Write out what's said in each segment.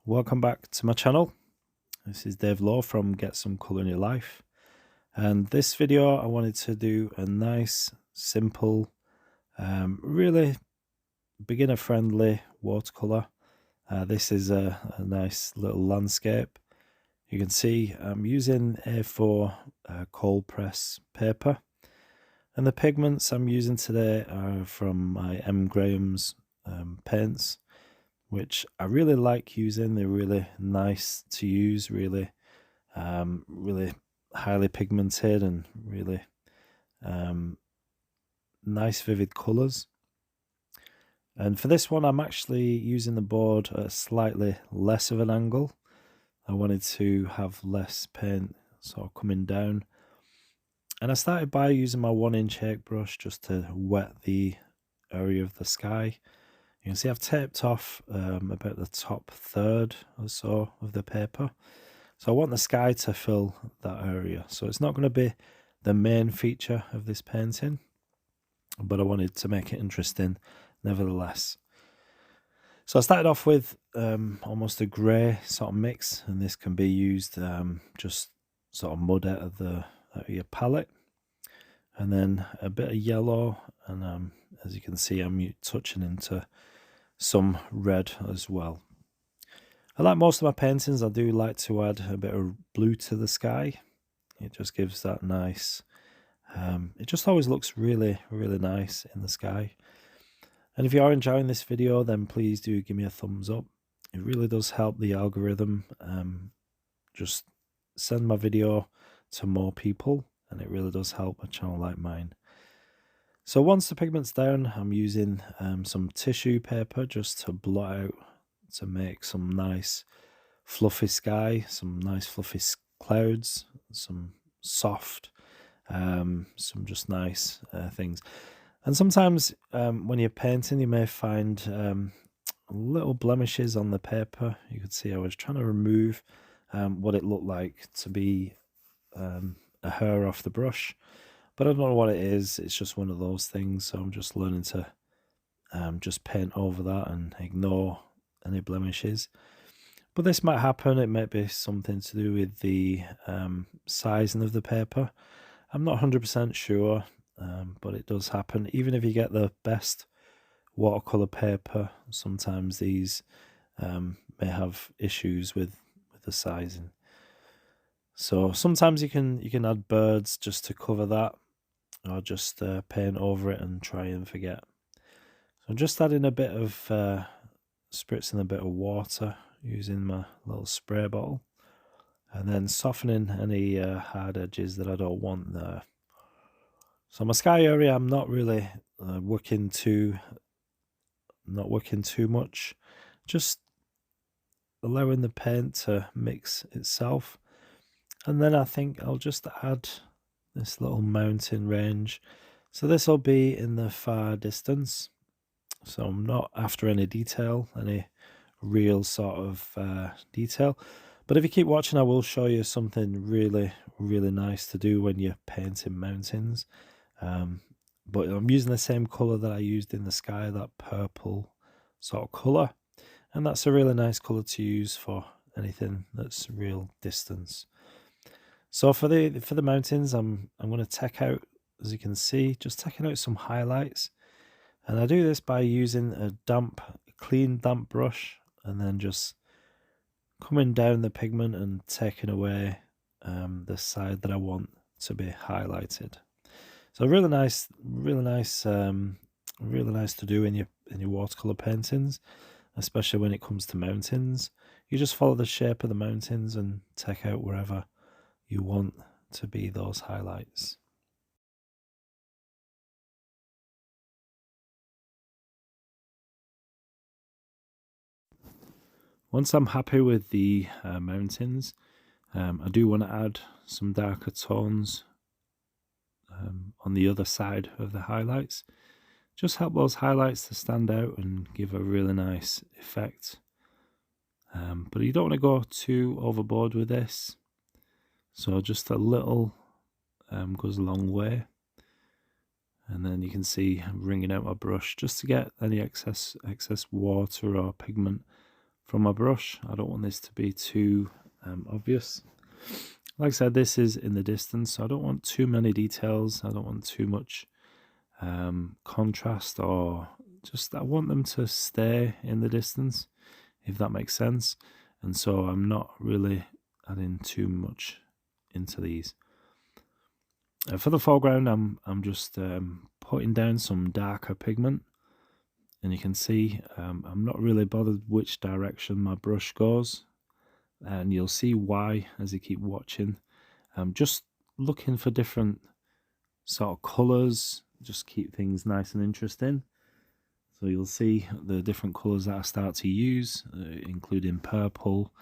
Welcome back to my channel. This is Dave Law from Get Some Colour in Your Life, and this video I wanted to do a nice, simple, really beginner friendly watercolour. This is a nice little landscape. You can see I'm using A4 cold press paper, and the pigments I'm using today are from my M.grahams paints, which I really like using. They're really nice to use, really highly pigmented and really nice vivid colours. And for this one I'm actually using the board at a slightly less of an angle. I wanted to have less paint sort of coming down, and I started by using my 1-inch Hake brush just to wet the area of the sky. You can see I've taped off about the top third or so of the paper. So I want the sky to fill that area. So it's not going to be the main feature of this painting, but I wanted to make it interesting nevertheless. So I started off with almost a grey sort of mix, and this can be used just sort of mud out of your palette. And then a bit of yellow, and as you can see I'm touching into some red as well. I like most of my paintings, I do like to add a bit of blue to the sky. It just gives that nice, it just always looks really nice in the sky. And if you are enjoying this video, then please do give me a thumbs up. It really does help the algorithm just send my video to more people, and it really does help a channel like mine. So once the pigment's down, I'm using some tissue paper just to blot out, to make some nice fluffy sky, some nice fluffy clouds, some soft, some just nice things. And sometimes when you're painting, you may find little blemishes on the paper. You could see I was trying to remove what it looked like to be a hair off the brush. But I don't know what it is. It's just one of those things. So I'm just learning to just paint over that and ignore any blemishes. But this might happen. It might be something to do with the sizing of the paper. I'm not 100% sure, but it does happen. Even if you get the best watercolor paper, sometimes these may have issues with the sizing. So sometimes you can add birds just to cover that, or just paint over it and try and forget. So I'm just adding a bit of spritzing a bit of water using my little spray bottle, and then softening any hard edges that I don't want there. So my sky area, I'm not really working too much, just allowing the paint to mix itself. And then I think I'll just add this little mountain range. So this will be in the far distance. So I'm not after any detail, any real sort of detail. But if you keep watching, I will show you something really nice to do when you're painting mountains. But I'm using the same colour that I used in the sky, that purple sort of colour. And that's a really nice colour to use for anything that's real distance. So for the mountains, I'm going to take out, as you can see, just taking out some highlights. And I do this by using a clean damp brush, and then just coming down the pigment and taking away the side that I want to be highlighted. So really nice to do in your watercolor paintings, especially when it comes to mountains. You just follow the shape of the mountains and take out wherever you want to be those highlights. Once I'm happy with the mountains, I do want to add some darker tones on the other side of the highlights. Just help those highlights to stand out and give a really nice effect. But you don't want to go too overboard with this. So just a little goes a long way. And then you can see I'm wringing out my brush just to get any excess water or pigment from my brush. I don't want this to be too obvious. Like I said, this is in the distance, so I don't want too many details. I don't want too much contrast, or just I want them to stay in the distance, if that makes sense. And so I'm not really adding too much into these. For the foreground, I'm just putting down some darker pigment, and you can see I'm not really bothered which direction my brush goes, and you'll see why as you keep watching. I'm just looking for different sort of colours, just keep things nice and interesting. So you'll see the different colours that I start to use, including purple.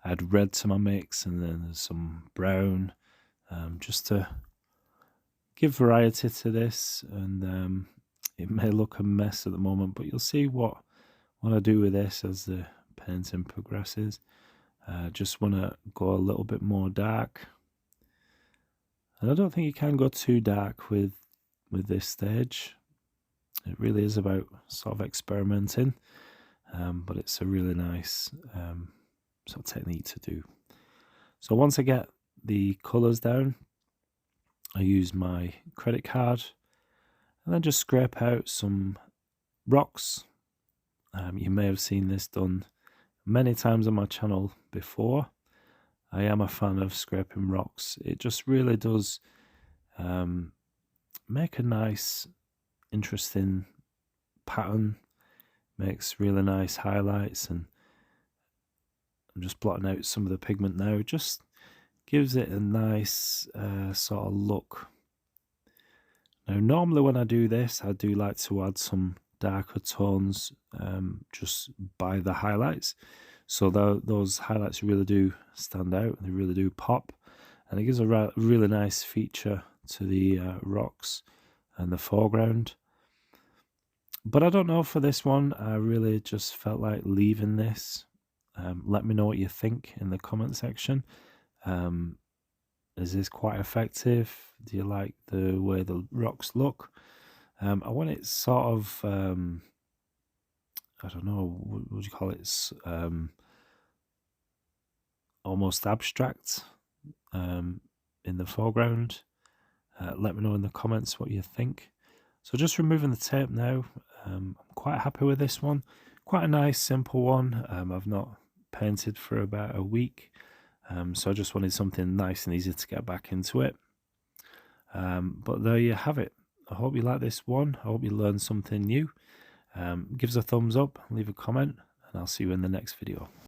Add red to my mix, and then there's some brown, just to give variety to this. And it may look a mess at the moment, but you'll see what I do with this as the painting progresses. Just want to go a little bit more dark, and I don't think you can go too dark with this stage. It really is about sort of experimenting, but it's a really nice sort of technique to do. So once I get the colours down, I use my credit card and then just scrape out some rocks. You may have seen this done many times on my channel before. I am a fan of scraping rocks. It just really does make a nice, interesting pattern, makes really nice highlights, and I'm just blotting out some of the pigment now. Just gives it a nice sort of look. Now normally when I do this, I do like to add some darker tones just by the highlights, so those highlights really do stand out, they really do pop, and it gives a really nice feature to the rocks and the foreground. But I don't know, for this one I really just felt like leaving this. Let me know what you think in the comment section. Is this quite effective? Do you like the way the rocks look? I want it sort of, I don't know, what would you call it? Almost abstract in the foreground. Let me know in the comments what you think. So just removing the tape now. I'm quite happy with this one. Quite a nice, simple one. I've not painted for about a week. So I just wanted something nice and easy to get back into it. But there you have it. I hope you like this one. I hope you learned something new. Give us a thumbs up, leave a comment, and I'll see you in the next video.